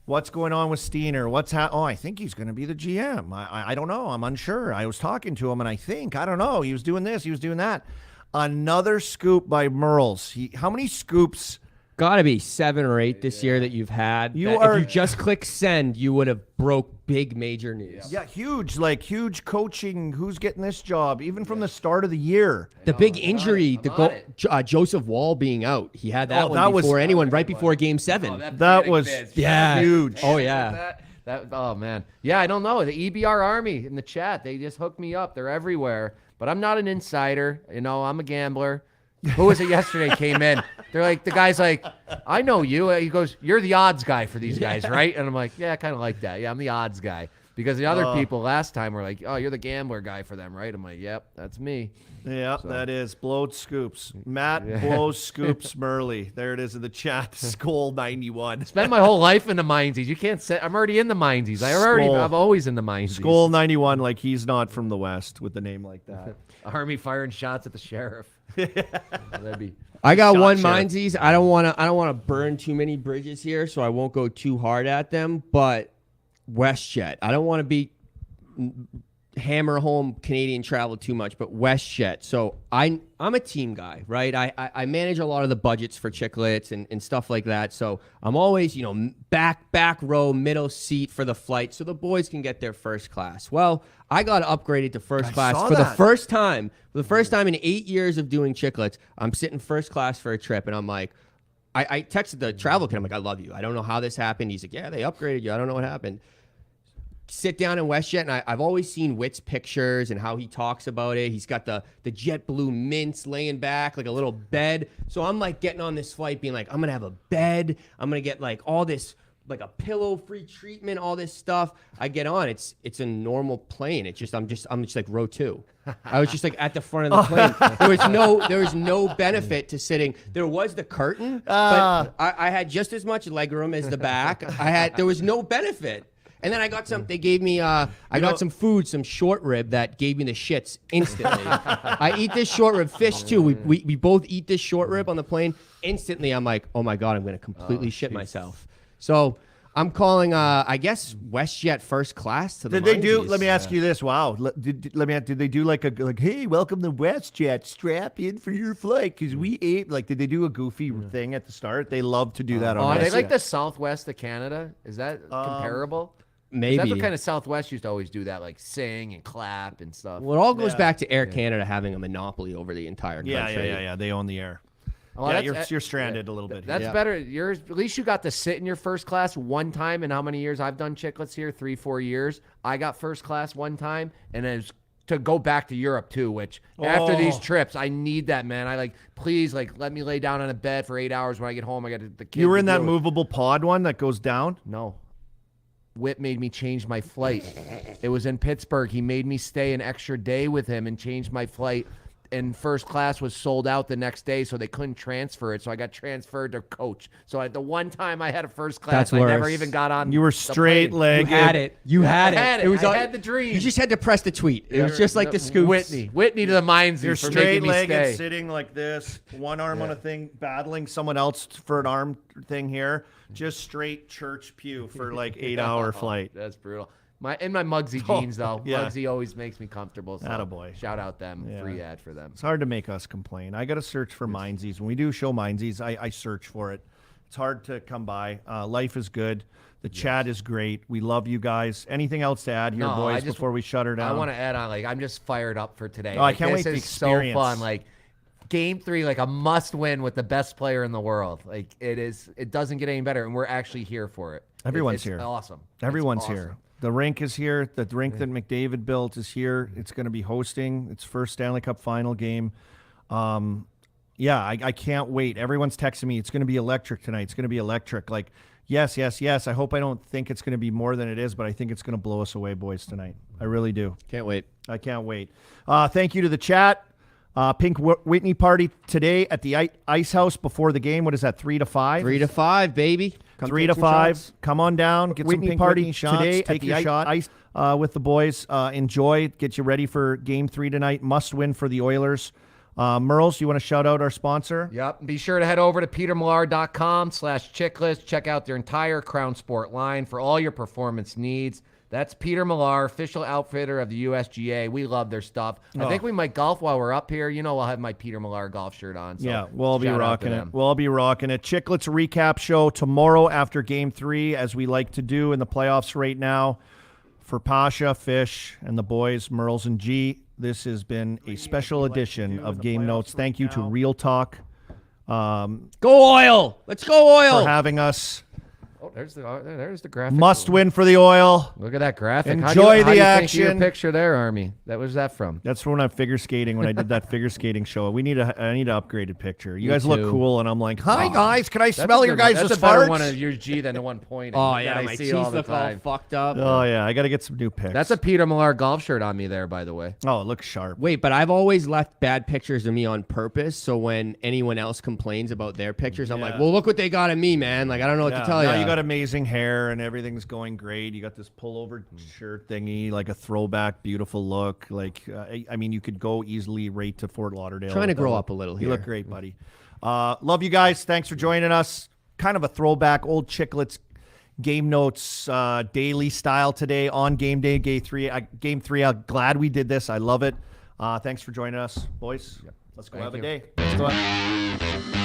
What's going on with Steener? Oh, I think he's going to be the GM. I don't know. I'm unsure. I was talking to him, and I don't know. He was doing this. He was doing that. Another scoop by Murls. How many scoops? Got to be 7 or 8 this year that you've had. You that are- If you just click send, you would have broke big major news. Yeah, huge coaching. Who's getting this job? Even from the start of the year. The big injury, I'm on it. Joseph Wall being out. He had that Oh, one that was- before anyone, right before Game 7. That was huge. Oh, yeah. Oh, man. Yeah, I don't know. The EBR Army in the chat, they just hooked me up. They're everywhere. But I'm not an insider. You know, I'm a gambler. Who was it yesterday came in? They're like, the guy's like, I know you. He goes, you're the odds guy for these guys, right? And I'm like, yeah, I kind of like that. Yeah, I'm the odds guy. Because the other people last time were like, oh, you're the gambler guy for them, right? I'm like, yep, that's me. Yeah, that is blowed scoops. Matt blows scoops Murley. There it is in the chat. Skull 91. Spend my whole life in the Minzees. You can't say I'm already in the Minzees. I'm always in the Minzees. Skull 91, like he's not from the West with the name like that. Army firing shots at the sheriff. That'd be. I got Shot one sheriff. Minzees. I don't want to burn too many bridges here, so I won't go too hard at them. But WestJet, I don't want to be hammer home Canadian travel too much, but WestJet. So I'm a team guy, right? I manage a lot of the budgets for Chicklets and stuff like that. So I'm always, back row, middle seat for the flight so the boys can get their first class. Well, I got upgraded to first class saw for the that. first time. For the first time in 8 years of doing Chicklets, I'm sitting first class for a trip, and I'm like, I texted the travel kid. I'm like, I love you. I don't know how this happened. He's like, yeah, they upgraded you. I don't know what happened. Sit down in WestJet, and I've always seen Witt's pictures and how he talks about it. He's got the JetBlue mints laying back like a little bed. So I'm like getting on this flight being like, I'm going to have a bed. I'm going to get like all this, like a pillow-free treatment, all this stuff. I get on. It's a normal plane. I'm just like row 2. I was just like at the front of the plane. There was no benefit to sitting. There was the curtain, but I had just as much legroom as the back. There was no benefit. And then I got some. They gave me. I got some food, some short rib that gave me the shits instantly. I eat this short rib, fish too. We both eat this short rib on the plane. Instantly, I'm like, oh my god, I'm gonna completely shit myself. So I'm calling, I guess, WestJet first class to the Did they do? Minzees. Let me ask you this. Wow. Did they do like hey, welcome to WestJet, strap in for your flight because we ate. Like, did they do a goofy thing at the start? They love to do that on Are they WestJet. like the Southwest of Canada? Is that comparable? Maybe. That's what kind of Southwest used to always do that, like sing and clap and stuff. Well, it all goes back to Air Canada having a monopoly over the entire country. Yeah. They own the air. Well, Yeah, that's- you're stranded a little bit. That's here. better. At least you got to sit in your first class one time. In how many years I've done chicklets here? 3-4 years. I got first class one time, and then it's to go back to Europe too. Which after these trips, I need that, man. I please let me lay down on a bed for 8 hours when I get home. I got the kids. You were in to that do it. movable pod one that goes down. No. Whit made me change my flight. It was in Pittsburgh. He made me stay an extra day with him and change my flight. And first class was sold out the next day, so they couldn't transfer it. So I got transferred to coach. So at the one time I had a first class, That's I never worse. even got on. You were the straight plane. legged. You had it. You had it. I had it. It was I all- had the dream. You just had to press the tweet. It was just like the scoops. Whitney to the Minzees You're for straight making me stay. legged, sitting like this, one arm on a thing, battling someone else for an arm thing here. Just straight church pew for like 8-hour flight. That's brutal. My Muggsy jeans though. yeah. Muggsy always makes me comfortable. So Attaboy. shout out them. Free ad for them. It's hard to make us complain. I got to search for Minzees. When we do show Minzees, I search for it. It's hard to come by. Life is good. The chat is great. We love you guys. Anything else to add here, No, boys, I just- before we shut her down? I want to add on, I'm just fired up for today. Oh, I can't wait This the is so experience. fun. Game 3, a must win with the best player in the world. It doesn't get any better, and we're actually here for it. Everyone's It's here. Awesome. It's Everyone's awesome. here. The rink is here. The rink that McDavid built is here. It's going to be hosting its first Stanley Cup final game. I can't wait. Everyone's texting me. It's going to be electric tonight. It's going to be electric. Yes. I hope I don't think it's going to be more than it is, but I think it's going to blow us away, boys, tonight. I really do. Can't wait. I can't wait. Thank you to the chat. Pink Whitney party today at the Ice House before the game. What is that, 3 to 5? 3 to 5, baby. Come 3 take to some 5. shots. Come on down. Get Whitney some Pink party Whitney shots. today. Take at your the shot. Ice with the boys. Enjoy. Get you ready for Game 3 tonight. Must win for the Oilers. Murls, you want to shout out our sponsor? Yep. Be sure to head over to petermillar.com/chicklist. Check out their entire Crown Sport line for all your performance needs. That's Peter Millar, official outfitter of the USGA. We love their stuff. I think we might golf while we're up here. I'll have my Peter Millar golf shirt on. So Yeah, we'll all be shout out to rocking it. them. We'll all be rocking it. Chicklets recap show tomorrow after Game 3, as we like to do in the playoffs right now. For Pasha, Fish, and the boys, Murls and G, this has been a special edition of Game Notes. Thank you to Real Talk Go Oil. Let's go Oil. for having us. Oh, there's the graphic. Must win for the Oil. Look at that graphic. Enjoy how the do you action. Think of your picture there, Army. That was that from? That's when I'm figure skating, when I did that figure skating show. I need an upgraded picture. You Me guys look too. cool, and I'm like, hi, guys. Can I That's smell a your good- guys' That's a better farts? one of your G than the one point. Oh, yeah. I My see teeth all the look all time. fucked up. Oh, yeah. I got to get some new pics. That's a Peter Millar golf shirt on me there, by the way. Oh, it looks sharp. Wait, but I've always left bad pictures of me on purpose. So when anyone else complains about their pictures, I'm like, well, look what they got of me, man. I don't know what to tell now you. you got amazing hair and everything's going great. You got this pullover shirt thingy, like a throwback, beautiful look. I mean, you could go easily right to Fort Lauderdale. Trying to with that grow look. up a little You here. look great, buddy. Love you guys. Thanks for joining us. Kind of a throwback, old Chicklets Game Notes daily style today on Game Day, Game 3. I'm glad we did this. I love it. Thanks for joining us, boys. Let's go Thank have a you. day. Let's go.